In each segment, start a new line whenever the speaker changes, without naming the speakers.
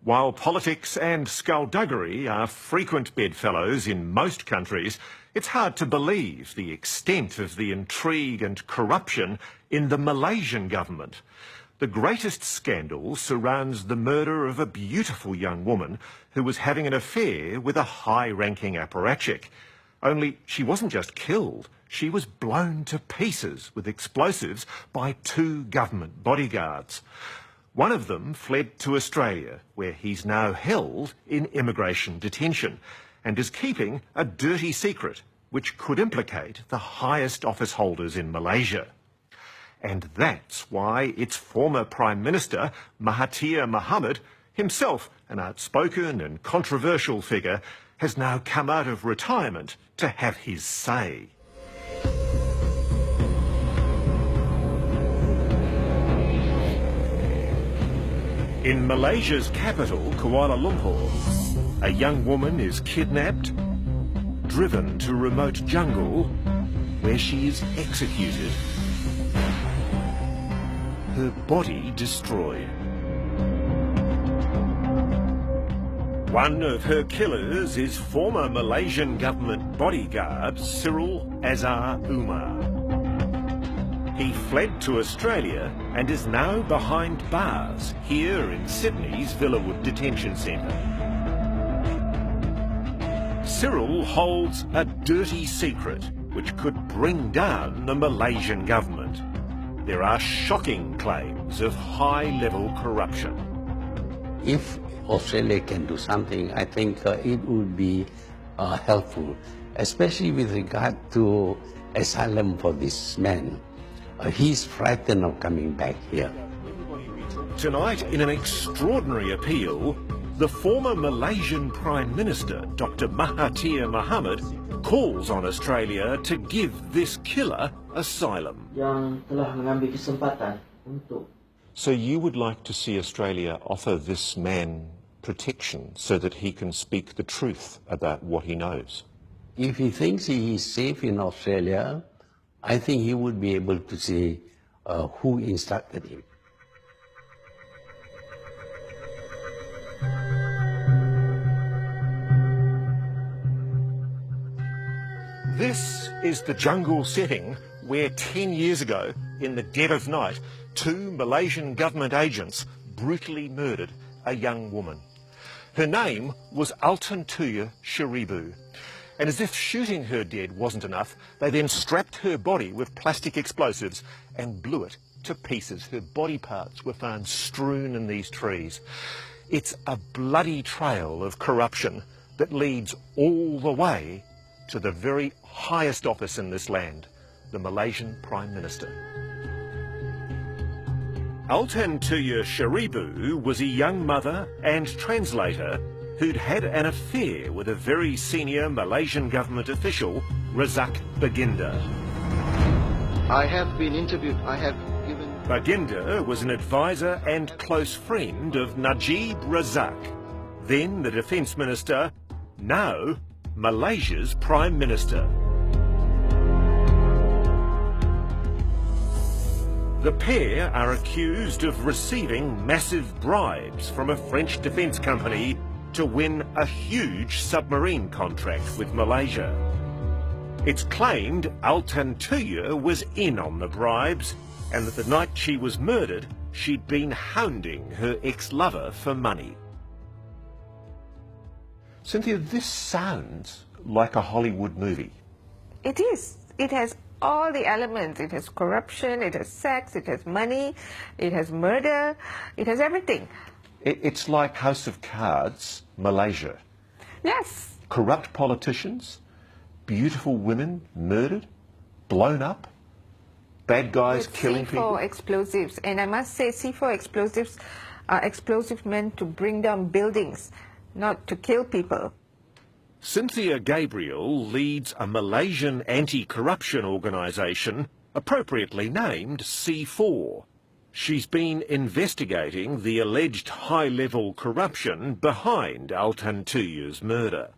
While politics and skullduggery are frequent bedfellows in most countries, it's hard to believe the extent of the intrigue and corruption in the Malaysian government. The greatest scandal surrounds the murder of a beautiful young woman who was having an affair with a high-ranking apparatchik. Only she wasn't just killed, she was blown to pieces with explosives by 2 government bodyguards. One of them fled to Australia, where he's now held in immigration detention and is keeping a dirty secret which could implicate the highest office holders in Malaysia. And that's why its former Prime Minister, Mahathir Mohamad, himself an outspoken and controversial figure, has now come out of retirement to have his say. In Malaysia's capital, Kuala Lumpur, a young woman is kidnapped, driven to remote jungle, where she is executed, her body destroyed. One of her killers is former Malaysian government bodyguard Cyril Azhar Umar. He fled to Australia and is now behind bars here in Sydney's Villawood Detention Centre. Cyril holds a dirty secret which could bring down the Malaysian government. There are shocking claims of high-level corruption.
If Australia can do something, I think it would be helpful, especially with regard to asylum for this man. He's frightened of coming back here.
Tonight, in an extraordinary appeal, the former Malaysian Prime Minister, Dr. Mahathir Mohamad, calls on Australia to give this killer asylum.
Yang telah mengambil kesempatan untuk.
So you would like to see Australia offer this man protection so that he can speak the truth about what he knows?
If he thinks he is safe in Australia, I think he would be able to say who instructed him.
This is the jungle setting where 10 years ago, in the dead of night, 2 Malaysian government agents brutally murdered a young woman. Her name was Altantuya Sharibu. And as if shooting her dead wasn't enough, they then strapped her body with plastic explosives and blew it to pieces. Her body parts were found strewn in these trees. It's a bloody trail of corruption that leads all the way to the very highest office in this land, the Malaysian Prime Minister. Altantuya Sharibu was a young mother and translator who'd had an affair with a very senior Malaysian government official, Razak Baginda.
I have been interviewed. I have given...
Baginda was an advisor and close friend of Najib Razak, then the Defence Minister, now Malaysia's Prime Minister. The pair are accused of receiving massive bribes from a French defence company to win a huge submarine contract with Malaysia. It's claimed Altantuya was in on the bribes and that the night she was murdered, she'd been hounding her ex-lover for money. Cynthia, this sounds like a Hollywood movie.
It is. It has all the elements. It has corruption, it has sex, it has money, it has murder, it has everything.
It's like House of Cards, Malaysia.
Yes.
Corrupt politicians, beautiful women murdered, blown up, bad guys
With
killing people.
C4 explosives. And I must say C4 explosives are explosives meant to bring down buildings, not to kill people.
Cynthia Gabriel leads a Malaysian anti-corruption organisation appropriately named C4. She's been investigating the alleged high-level corruption behind Altantuya's murder.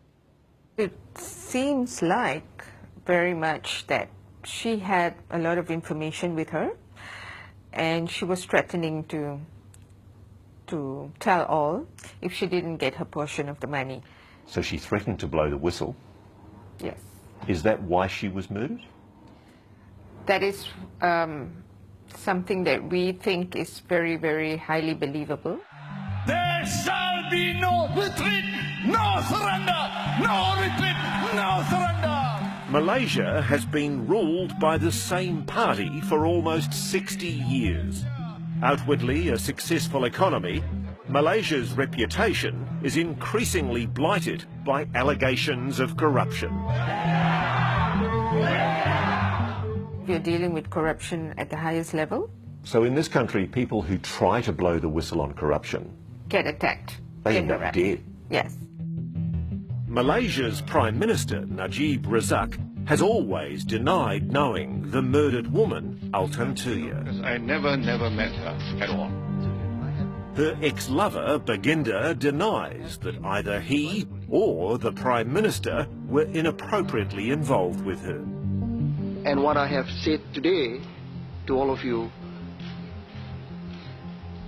It seems like very much that she had a lot of information with her and she was threatening to to tell all if she didn't get her portion of the money.
So she threatened to blow the whistle.
Yes.
Is that why she was murdered?
That is something that we think is very, very highly believable.
There shall be no retreat, no surrender, no retreat, no surrender.
Malaysia has been ruled by the same party for almost 60 years. Outwardly a successful economy, Malaysia's reputation is increasingly blighted by allegations of corruption.
We are dealing with corruption at the highest level.
So in this country, people who try to blow the whistle on corruption
Get attacked.
They
get
end up
harassed.
dead.
Yes.
Malaysia's Prime Minister, Najib Razak, has always denied knowing the murdered woman, Altan Tuya.
I never met her at all.
Her ex-lover, Baginda, denies that either he or the Prime Minister were inappropriately involved with her.
And what I have said today to all of you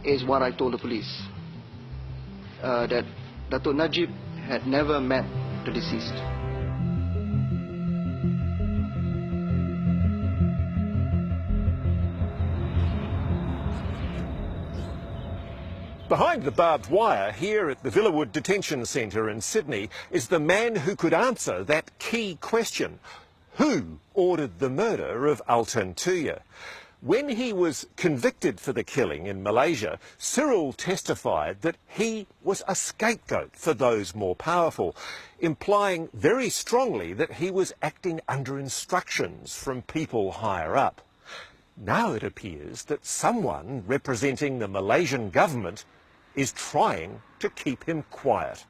is what I told the police. That Dato' Najib had never met the deceased.
Behind the barbed wire here at the Villawood Detention Centre in Sydney is the man who could answer that key question. Who ordered the murder of Altan Tuya? When he was convicted for the killing in Malaysia, Cyril testified that he was a scapegoat for those more powerful, implying very strongly that he was acting under instructions from people higher up. Now it appears that someone representing the Malaysian government is trying to keep him quiet.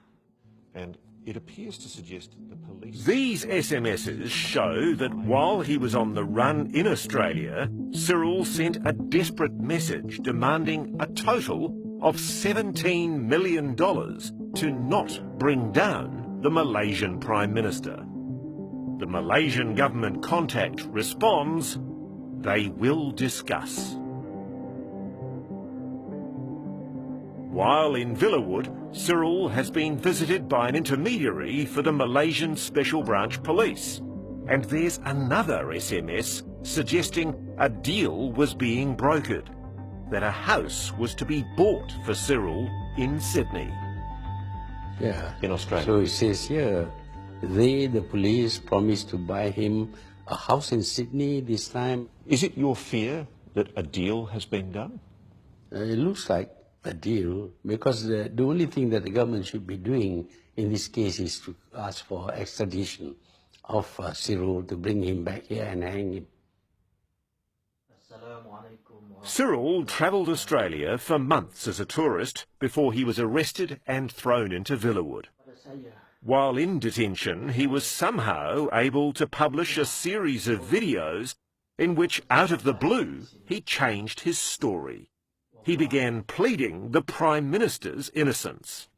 And it appears to suggest that the police... These SMSs show that while he was on the run in Australia, Cyril sent a desperate message demanding a total of $17 million to not bring down the Malaysian Prime Minister. The Malaysian government contact responds, they will discuss. While in Villawood, Cyril has been visited by an intermediary for the Malaysian Special Branch Police. And there's another SMS suggesting a deal was being brokered, that a house was to be bought for Cyril in Sydney.
Yeah.
In Australia.
So it says here, the police promised to buy him a house in Sydney this time.
Is it your fear that a deal has been done?
It looks like a deal, because the only thing that the government should be doing in this case is to ask for extradition of Cyril, to bring him back here and hang him.
Cyril travelled Australia for months as a tourist before he was arrested and thrown into Villawood. While in detention, he was somehow able to publish a series of videos in which, out of the blue, he changed his story. He began pleading the Prime Minister's innocence.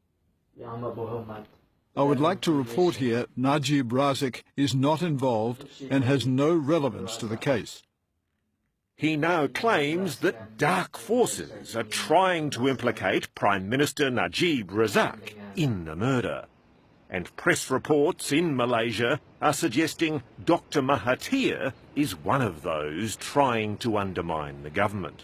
I would like to report here Najib Razak is not involved and has no relevance to the case.
He now claims that dark forces are trying to implicate Prime Minister Najib Razak in the murder. And press reports in Malaysia are suggesting Dr. Mahathir is one of those trying to undermine the government.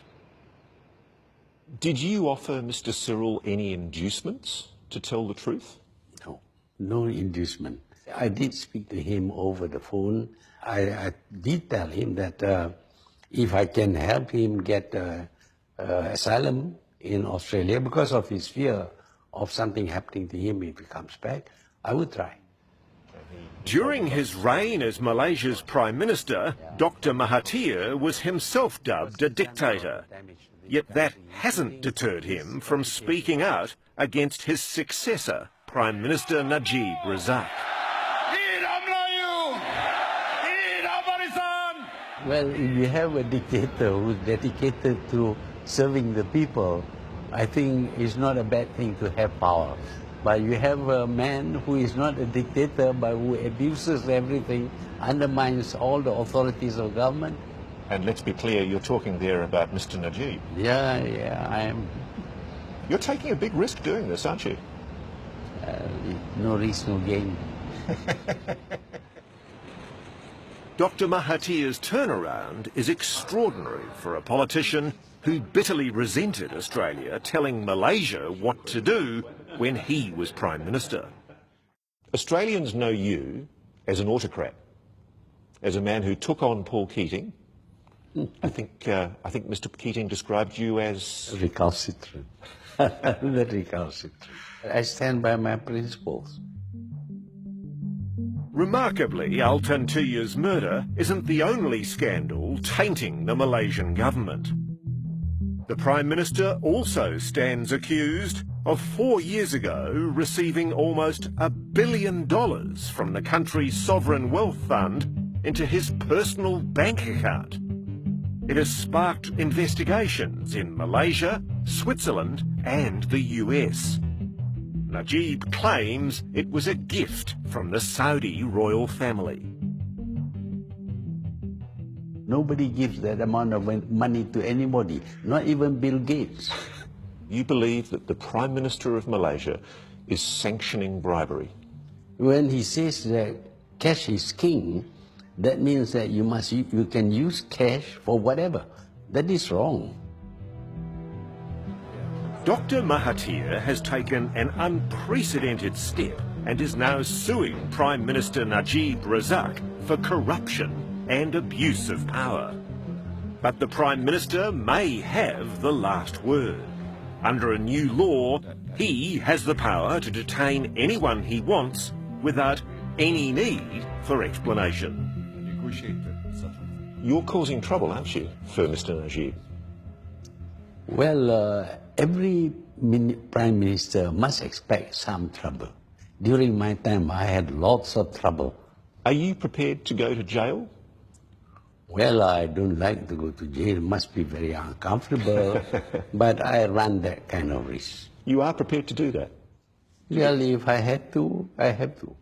Did you offer Mr. Cyril any inducements to tell the truth?
No, no inducement. I did speak to him over the phone. I did tell him that if I can help him get asylum in Australia because of his fear of something happening to him if he comes back, I would try.
During his reign as Malaysia's Prime Minister, Dr. Mahathir was himself dubbed a dictator. Yet that hasn't deterred him from speaking out against his successor, Prime Minister Najib Razak.
Well, if you have a dictator who's dedicated to serving the people, I think it's not a bad thing to have power. But you have a man who is not a dictator but who abuses everything, undermines all the authorities of government.
And let's be clear, you're talking there about Mr. Najib.
Yeah, I am.
You're taking a big risk doing this, aren't you?
No risk, no gain.
Dr Mahathir's turnaround is extraordinary for a politician who bitterly resented Australia telling Malaysia what to do when he was Prime Minister. Australians know you as an autocrat, as a man who took on Paul Keating. I think Mr Keating described you as...
Recalcitrant. Very recalcitrant. I stand by my principles.
Remarkably, Altan Tuya's murder isn't the only scandal tainting the Malaysian government. The Prime Minister also stands accused of 4 years ago receiving almost $1 billion from the country's sovereign wealth fund into his personal bank account. It has sparked investigations in Malaysia, Switzerland and the US. Najib claims it was a gift from the Saudi royal family.
Nobody gives that amount of money to anybody, not even Bill Gates.
You believe that the Prime Minister of Malaysia is sanctioning bribery?
When he says that cash is king, that means that you can use cash for whatever. That is wrong.
Dr Mahathir has taken an unprecedented step and is now suing Prime Minister Najib Razak for corruption and abuse of power. But the Prime Minister may have the last word. Under a new law, he has the power to detain anyone he wants without any need for explanation. You're causing trouble, aren't you, for Mr Najib?
Well, every Prime Minister must expect some trouble. During my time, I had lots of trouble.
Are you prepared to go to jail?
Well, I don't like to go to jail. It must be very uncomfortable. But I run that kind of risk.
You are prepared to do that?
Well, if I had to, I have to.